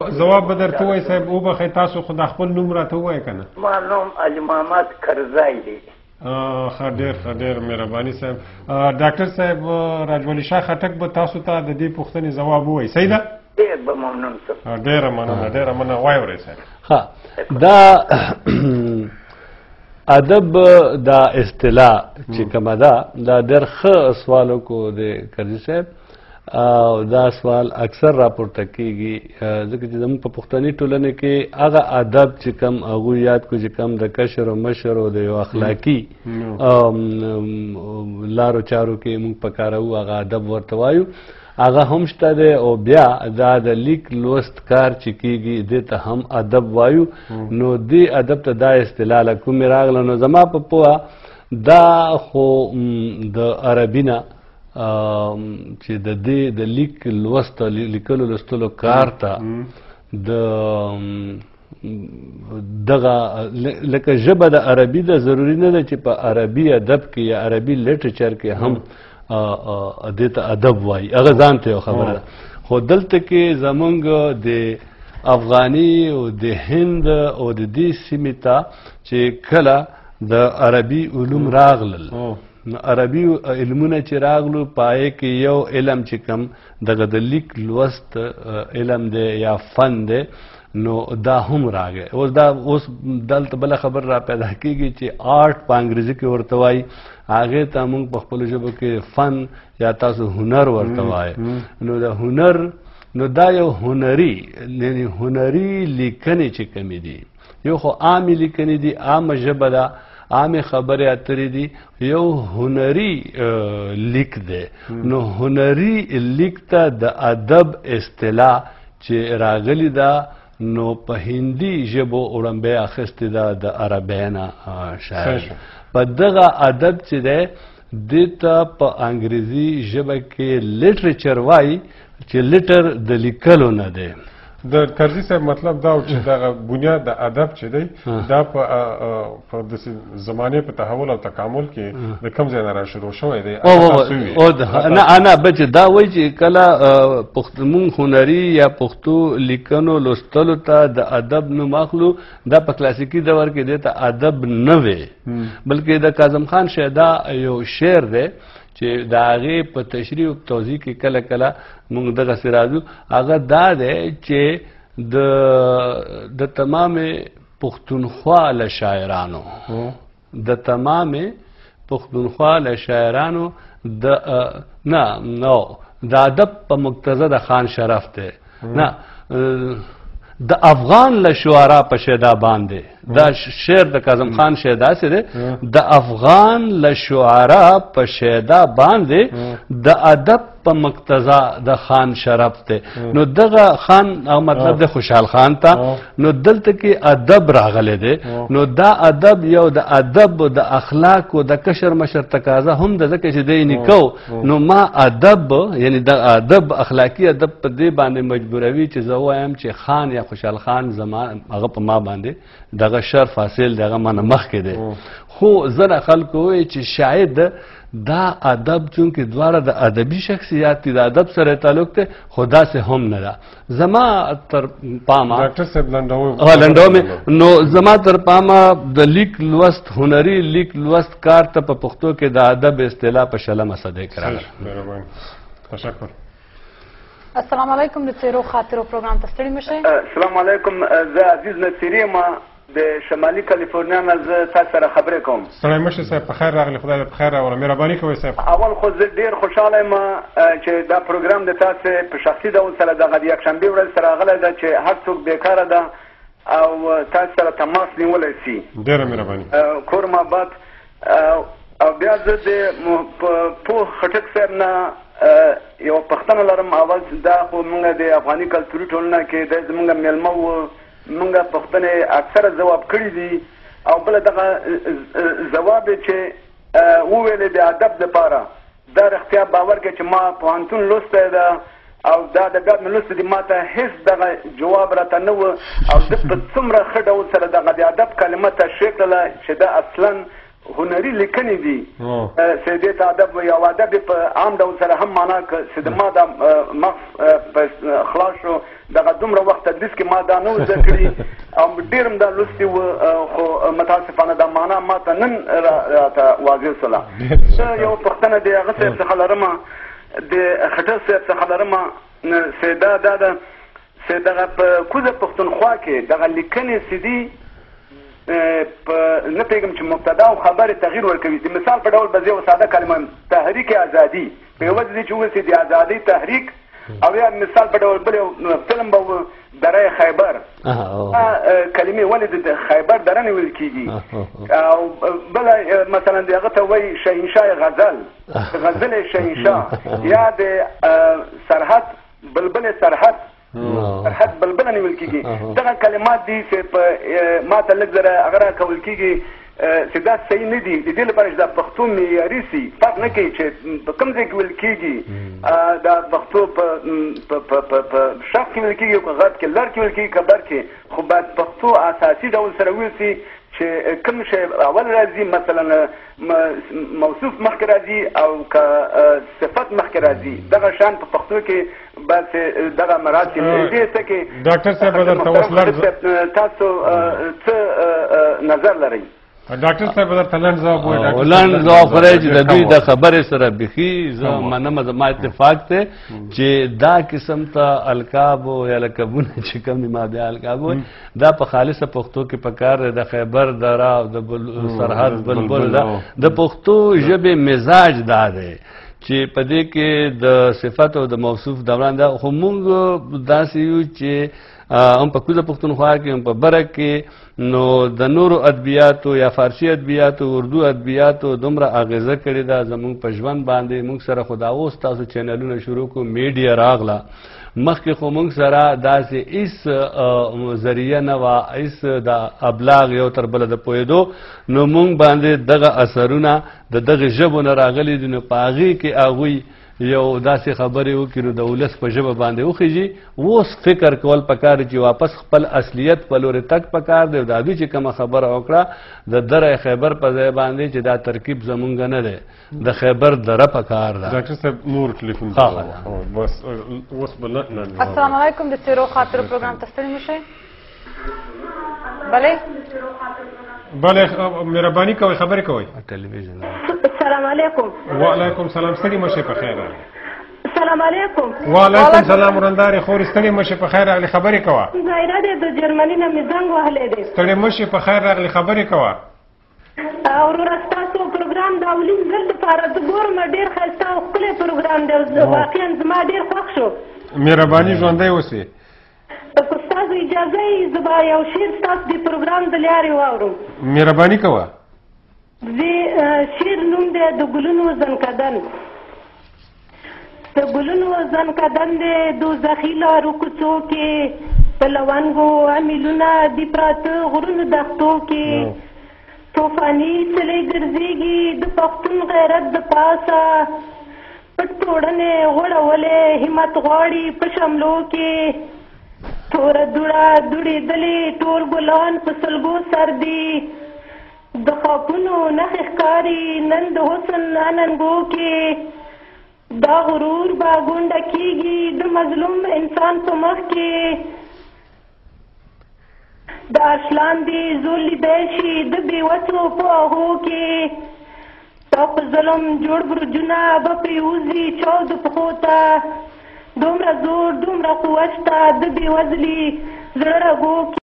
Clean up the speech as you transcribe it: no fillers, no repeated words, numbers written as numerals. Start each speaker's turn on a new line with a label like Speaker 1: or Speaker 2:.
Speaker 1: ځواب به درته ووایي صاحب وبخئ تاسو خو د خپل نوم راته ووایه که نه.
Speaker 2: ما نوم علي محمد کرزی دی.
Speaker 1: ښه ډېر مهرباني صاحب. ډاکټر صاحب راجولي شاه خټک به تاسو ته د دې پوښتنې ځواب ووایي، صحیح ده؟
Speaker 2: ډېر به ممنون شم.
Speaker 1: ډېره مننه وایورئ صاحب.
Speaker 3: ها دا ادب دا اصطلاح چې کومه ده دا ډېر ښه سوال وکړو د کرزي صاحب، او دا سوال اکثر راپورته کیږي ځکه چې زموږ په پښتني ټولنه کې هغه ادب چې کوم هغوی یاد کړو چې کوم د کشر و مشر او د یو اخلاقي لارو چارو کې موږ په کاروو هغه ادب ورته وایو، هغه هم شته دی. او بیا دا د لیک لوست کار چې کیږي دې ته هم ادب وایو. نو دې ادب ته دا اصطلاح له کومې راغله؟ نو زما په پوهه دا خو د عربي نه چې د دې د لیک لوست لیکلو لوستلو کار ته د دغه لکه ژبه د عربي ده، ضروري نه ده چې په عربي ادب کې یا عربي لیټریچر کې هم دې ته ادب وایي، هغه ځان ته یو خبره ده. خو دلته کې زمونږ د افغاني او د هند او د دې سیمې ته چې کله د عربي علوم راغلل، عربي علمونه چې راغلو پای کې یو علم چې کم دغه د لیک لوست علم دی یا فن دی، نو دا هم راغی. اوس دلته بله خبر را پیدا کېږي چې آرټ په انګریزي کې ورته وایي، هغې ته موږ په خپلو ژبو کې فن یا تاسو هنر ورته وایي. نو د هنر نو دا یو هنري یعنې هنري لیکنې چې کومې دي، یو خو عامې لیکنې دي، عامه ژبه ده، عامې خبرې اترې دي، یو هنري لیک دی. نو هنري لیک ته د ادب اصطلاح چې راغلی ده نو په هندي ژبو وړاندې اخیستې ده د عربۍ نه شاید. په دغه ادب چې دی دې ته په انګریزي ژبه کې لیټریچر وایي چې لیټر د لیکلو نه دی.
Speaker 1: د کرزي صاحب مطلب دا و چې دغه بنیاد د ادب چې دی دا په داسې زمانې په تحول او تکامل کې د کوم ځای نه را شروع شوی دی؟
Speaker 3: نه بچ دا وایي چې کله مونږ هنري یا پښتو لیکنو لوستلو ته د ادب نوم اخلو، دا په کلاسیکي دور کې دی ته ادب نه وی، بلکې د کاظم خان شیدا یو شعر دی چې د هغې په تشریح او توضیح کې کله کله موږ دغسې راځو. هغه دا دی چې د تمامې پښتونخوا له شاعرانو د ادب په مقتضا د خان شرف دی، نه د افغان له شعرا په شیدا باندې دا شعر د کاظم خان شیدا سے دی، د افغان له شعرا په شیدا باندې د ادب په مقتضا د خان شرف دی. نو دغه خان او مطلب د خوشحال خان ته، نو دلته کې ادب راغلی دی. نو دا ادب یو د ادب د اخلاق او د کشر مشر تقاضا هم د ځکه چې دی نکو، نو ما ادب یعنی د ادب اخلاقي ادب په دې باندې مجبوروي چې زه وایم چې خان یا خوشحال خان زما هغه په ما باندې دغه شرف حاصل دغه معنی مخکې دی. خو زره خلکو وایي چې شاید دا ادب چونکې دواړه د ادبي شخصیات دي، د ادب سره تعلق دی، خو داسې هم نه ده. زما تر پامه
Speaker 1: ډاکټر صاحب
Speaker 3: لنډوم نو زما تر پامه د لیک لوست هنري لیک لوست کار ته په پښتو کې د ادب اصطلاح په شلمه صدۍ کې راغله.
Speaker 1: تشکر.
Speaker 4: السلام علیکم. د څیرو خاطرو پروګرام ته ستړي مشئ.
Speaker 5: السلام علیکم. زه عزیز نصیری ما د شمالي کالیفورنیا نه زه تاسو سره خبرې کوم.
Speaker 1: ستړی مشئ صاحب، په خیر راغلی، خدای دې په خیر راوله. مهرباني کوئ صاحب.
Speaker 5: اول خو زه ډېر خوشحاله یم چې دا پروګرام د تاسو په شخصي ډول سره دغه د یکشنبې ورځ سره راغلی ده چې هر څوک بیکاره ده او تاسو سره تماس نیولی سي.
Speaker 1: ډېره مهرباني.
Speaker 5: کور محبت. او بیا زه د پوه خټک صاحب نه یو پوښتنه لرم. اول دا خو موږ د افغاني کلتوري ټولنه کې دی زموږ میلمه و، موږ پوښتنې اکثره ځواب کړي دي، او بله دغه ځواب یې چې وویلې د ادب دپاره دا رښتیا باور کوي چې ما پوهنتون لوستی ده او دا ادبیات مې لوستي دي، ما ته هېڅ دغه جواب راته نه و، او زه په څومره ښه ډول سره دغه د ادب کلمه تشریح کړله چې دا اصلا هنري لیکنې دي چې دې ته ادب وایي، او ادب په عام ډول سره هم معنا که چې د ما دا مغز خلاص شو دغه دومره وخت تدریس کې ما دا نه و زده کړي او ډېر هم دا لوستي و خو متاسفانه دا معنا ما ته نن راته واضح شوله. زه یو پوښتنه د هغه صاحب څخه لرمه، د خټک صاحب څخه لرمه، چې دا ده چې دغه په کوزه پښتونخوا کې دغه لیکنې چې دي نه پوهېږم چې مبتدا او خبرې تغییر ورکوي. د مثال په ډول به زه یو ساده کلمه تحریک ازادي په یوازې دې چې ووایي د ازادۍ تحریک، او یا مثال په ډول بل یو فلم به دره خیبر، کلمې ولې د خیبر دره نه ویل کېږي، او بله مثلا د هغه ته وایي شهنشاه غزل، غزل شهنشاه، یا د سرحد بلبل سرحد بلبله نیول کېږي. دغه کلمات دي چې په ما ته لږ زره هغه راکول کېږي چې دا صحیح نه دي. د دې لپاره چې دا پښتو معیاري سي، فرق نه کوي چې په کوم ځای کې ویل کېږي، دا پښتو په شرق کې ویل کېږي، په غرب کې لر کې ویل کېږي، که بر کې، خو باید پښتو اساسي ډول سره ویل سي چې کوم شی اول راځي، مثلا موصوف مخکې راځي او که صفت مخکې راځي، دغه شان په پښتو کې باید دغه مراعات شي. دې څه کې
Speaker 1: ډاکټر صاحب درته وصلت
Speaker 5: تاسو څه نظر لرئ؟
Speaker 1: ډاکټر صاحب درته لنډ ځواب وایي.
Speaker 3: لنډ ځواب خورئ چې د دوی د خبرې سره بیخي زه منم، زما اتفاق دی چې دا قسم ته القابو یا لقبونه چې کوم دي ما بیا القابو دا په خالصه پښتو کې پکار دی. د خیبر دره او د سرحد بلبل دا د پښتو ژبې مزاج دا دی چې په دې کې د صفت او د موصوف دوران دا خو مونږ داسې یو چې هم په کوزه پښتونخوا کې هم په بره کې نو د نورو ادبیاتو یا فارسی ادبیاتو اردو ادبیاتو دومره اغیزه کړې ده زمونږ په ژوند باندې. مونږ سره خو دا اوس تاسو چینلونه شروع کو، میډیا راغله، مخکې خو مونږ سره داسې هېڅ ذریعه نه وه، هېڅ د ابلاغ یو تر بله د پوهېدو، نو مونږ باندې دغه اثرونه د دغې ژبو نه راغلي دي، نو په هغې کې هغوی یو داسې خبرې وکړي نو د ولس په ژبه باندې وخیږي. اوس فکر کول پکار چې واپس خپل اصلیت په لورې تک پکار دی. د دوی چې کومه خبره وکړه د دره خیبر په ځای باندې چې دا ترکیب زمونږ نه دی، د خیبر دره پکار ده.
Speaker 1: ډاکټر صاحب نور ټلیفون بس اوس بل.
Speaker 4: السلام علیکم، د څېرو خاطرو پروګرام ته ستړي مه شئ. بله مهرباني کوئ، خبرې کوئ.
Speaker 3: ټلویزیون.
Speaker 6: السلام علیکم.
Speaker 1: وعلیکم سلام، ستړي مه شئ، په خیر راغلی.
Speaker 6: السلام علیکم.
Speaker 1: وعلیکم سلام ورندارې خورې، ستړي مه شئ، په خیر راغلی، خبرې کوه.
Speaker 6: ظاهره دی د جرمني نه مې زنګ وهلی دی.
Speaker 1: ستړي مه شئ، په خیر راغلی، خبرې کوه.
Speaker 6: وروره ستاسو پروګرام د اولین ځل دپاره زه ګورم، ډېر ښایسته او ښکلی پروګرام دی، واقعا زما ډېر خوښ شو.
Speaker 1: مهرباني ژوندی اوسئ.
Speaker 6: که ستاسو اجازه وي زه به یو شعر ستاسو د پروګرام د لارې واورم.
Speaker 1: مهرباني کوه.
Speaker 6: شعر نوم دی د ګلونو زنکدن. د ګلونو زنکدن دی دوزخي لارو کوڅو کې، د لونګو امیلونه دي پراته غرونو دښتو کې، طوفاني څلې ګرځېږي د پښتون غیرت د پاسه، پټ ټوړنې غوړولې همت غواړي په شملو کې، توره دوړه دوړېدلې ټول ګلان په سلګو سر دي، د خاپونو نښې ښکاري نن د حسن اننګو کې، دا غرور به ګونډه کېږي د مظلوم انسان په مخ کې، د ارشلان دې زور لیدی شي د بېوسو په اغو کې، تا په ظلم جوړ برجونه به پرېوځي چاودو پښو ته، دومره زور دومره قوت شته د بېوزلي زړه رګو کې.